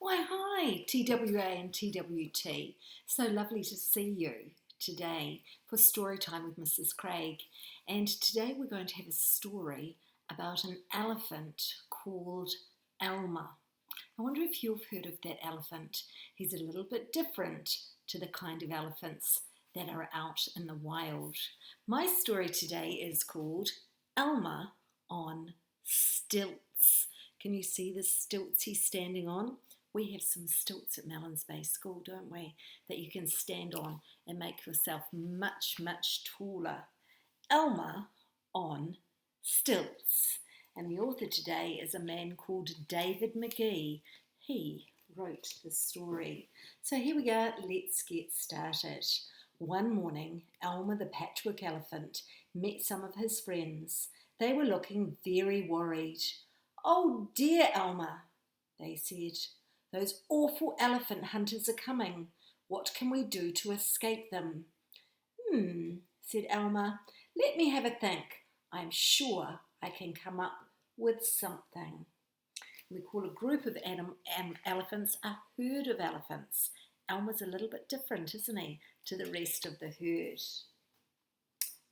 Why, hi, TWA and TWT. So lovely to see you today for Story Time with Mrs. Craig. And today we're going to have a story about an elephant called Elmer. I wonder if you've heard of that elephant. He's a little bit different to the kind of elephants that are out in the wild. My story today is called Elmer on Stilts. Can you see the stilts he's standing on? We have some stilts at Mellons Bay School, don't we, that you can stand on and make yourself much, much taller. Elmer on Stilts. And the author today is a man called David McGee. He wrote the story. So here we go, let's get started. One morning, Elmer the patchwork elephant met some of his friends. They were looking very worried. "Oh dear, Elmer," they said. "Those awful elephant hunters are coming. What can we do to escape them?" Said Elmer. "Let me have a think. I'm sure I can come up with something." We call a group of elephants a herd of elephants. Elmer's a little bit different, isn't he, to the rest of the herd.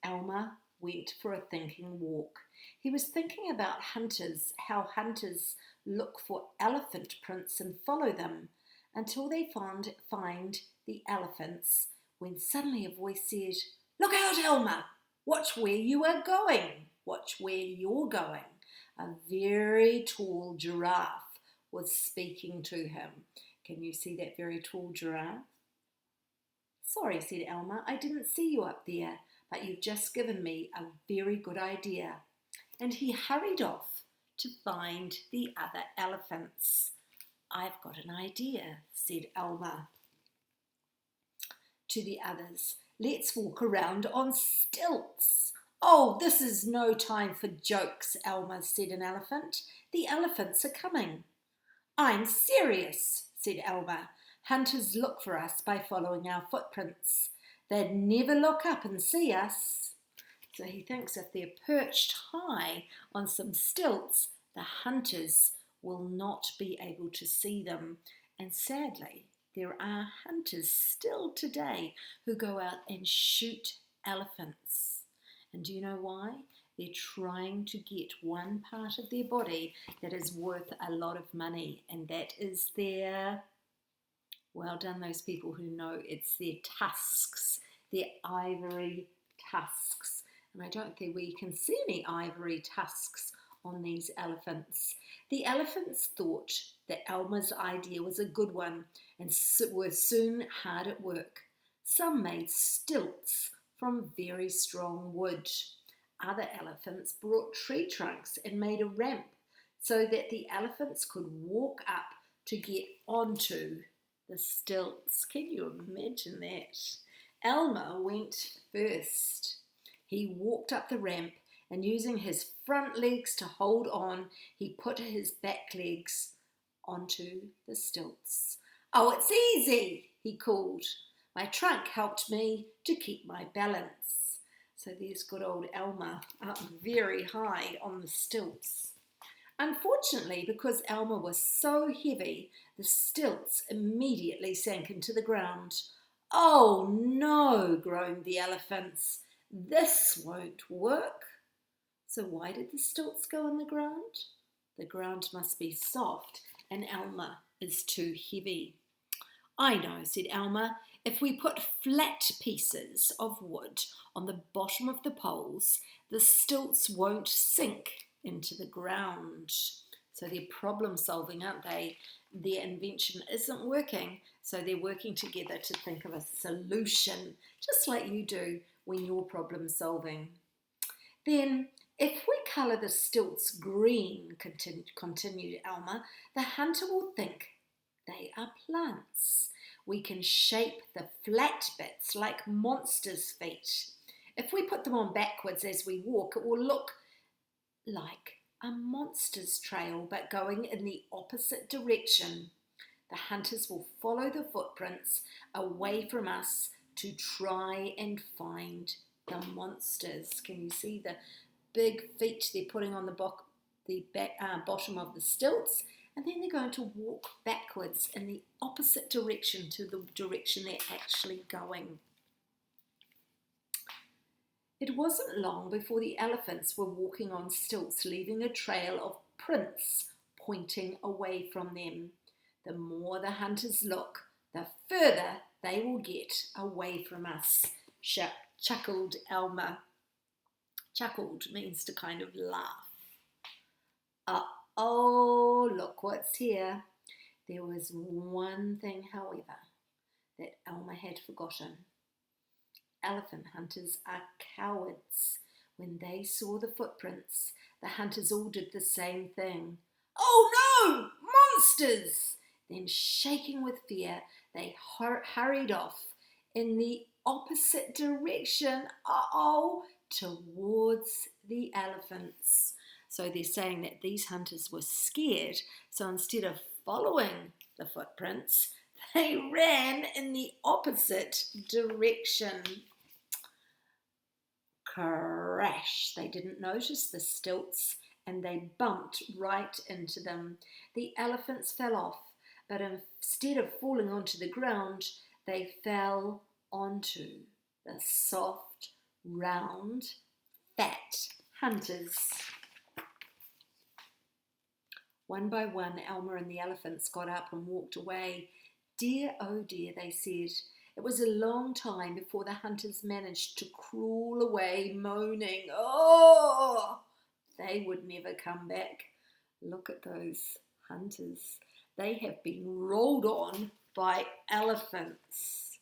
Elmer went for a thinking walk. He was thinking about hunters, how hunters look for elephant prints and follow them until they find the elephants, when suddenly a voice said, "Look out, Elmer! Watch where you are going! Watch where you're going!" A very tall giraffe was speaking to him. Can you see that very tall giraffe? "Sorry," said Elmer, "I didn't see you up there, but you've just given me a very good idea." And he hurried off to find the other elephants. "I've got an idea," said Elmer to the others. "Let's walk around on stilts." "Oh, this is no time for jokes, Elmer," said an elephant. "The elephants are coming." "I'm serious," said Elmer. "Hunters look for us by following our footprints. They'd never look up and see us." So he thinks if they're perched high on some stilts, the hunters will not be able to see them. And sadly, there are hunters still today who go out and shoot elephants. And do you know why? They're trying to get one part of their body that is worth a lot of money, and that is their, well done those people who know, it's their tusks, their ivory tusks. And I don't think we can see any ivory tusks on these elephants. The elephants thought that Elmer's idea was a good one and were soon hard at work. Some made stilts from very strong wood. Other elephants brought tree trunks and made a ramp so that the elephants could walk up to get onto the stilts. Can you imagine that? Elmer went first. He walked up the ramp, and using his front legs to hold on, he put his back legs onto the stilts. "Oh, it's easy," he called. "My trunk helped me to keep my balance." So there's good old Elmer up very high on the stilts. Unfortunately, because Elmer was so heavy, the stilts immediately sank into the ground. "Oh no," groaned the elephants. "This won't work." So why did the stilts go on the ground? The ground must be soft and Elmer is too heavy. "I know," said Elmer. "If we put flat pieces of wood on the bottom of the poles, the stilts won't sink into the ground." So they're problem solving, aren't they? Their invention isn't working, so they're working together to think of a solution, just like you do when you're problem solving. "Then, if we colour the stilts green," continued Elmer, "the hunter will think they are plants. We can shape the flat bits like monsters' feet. If we put them on backwards as we walk, it will look like a monster's trail, but going in the opposite direction. The hunters will follow the footprints away from us to try and find the monsters." Can you see the big feet they're putting on the bottom of the stilts? and then they're going to walk backwards in the opposite direction to the direction they're actually going. It wasn't long before the elephants were walking on stilts, leaving a trail of prints pointing away from them. The more the hunters look, the further they will get away from us, chuckled Elmer. Chuckled means to kind of laugh. Oh, look what's here. There was one thing, however, that Elmer had forgotten. Elephant hunters are cowards. When they saw the footprints, the hunters all did the same thing. Oh no! Monsters! Then, shaking with fear, they hurried off in the opposite direction, towards the elephants. So they're saying that these hunters were scared, so instead of following the footprints, they ran in the opposite direction. Crash! They didn't notice the stilts and they bumped right into them. The elephants fell off, but instead of falling onto the ground, they fell onto the soft, round, fat hunters. One by one, Elmer and the elephants got up and walked away. Dear, oh dear, they said. It was a long time before the hunters managed to crawl away, moaning. Oh, they would never come back. Look at those hunters. They have been rolled on by elephants.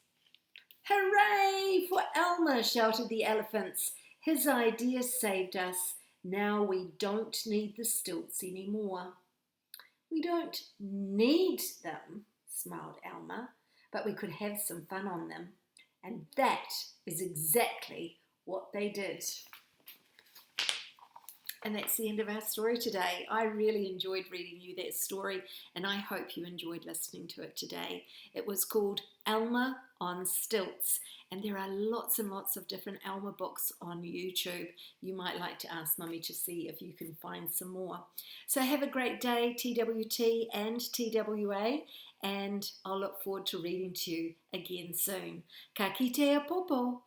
Hooray for Elmer, shouted the elephants. His idea saved us. Now we don't need the stilts anymore. We don't need them, smiled Elmer, but we could have some fun on them. And that is exactly what they did. And that's the end of our story today. I really enjoyed reading you that story, and I hope you enjoyed listening to it today. It was called Elmer on Stilts, and there are lots and lots of different Elmer books on YouTube. You might like to ask Mummy to see if you can find some more. So have a great day, TWT and TWA, and I'll look forward to reading to you again soon. Ka kite a popo.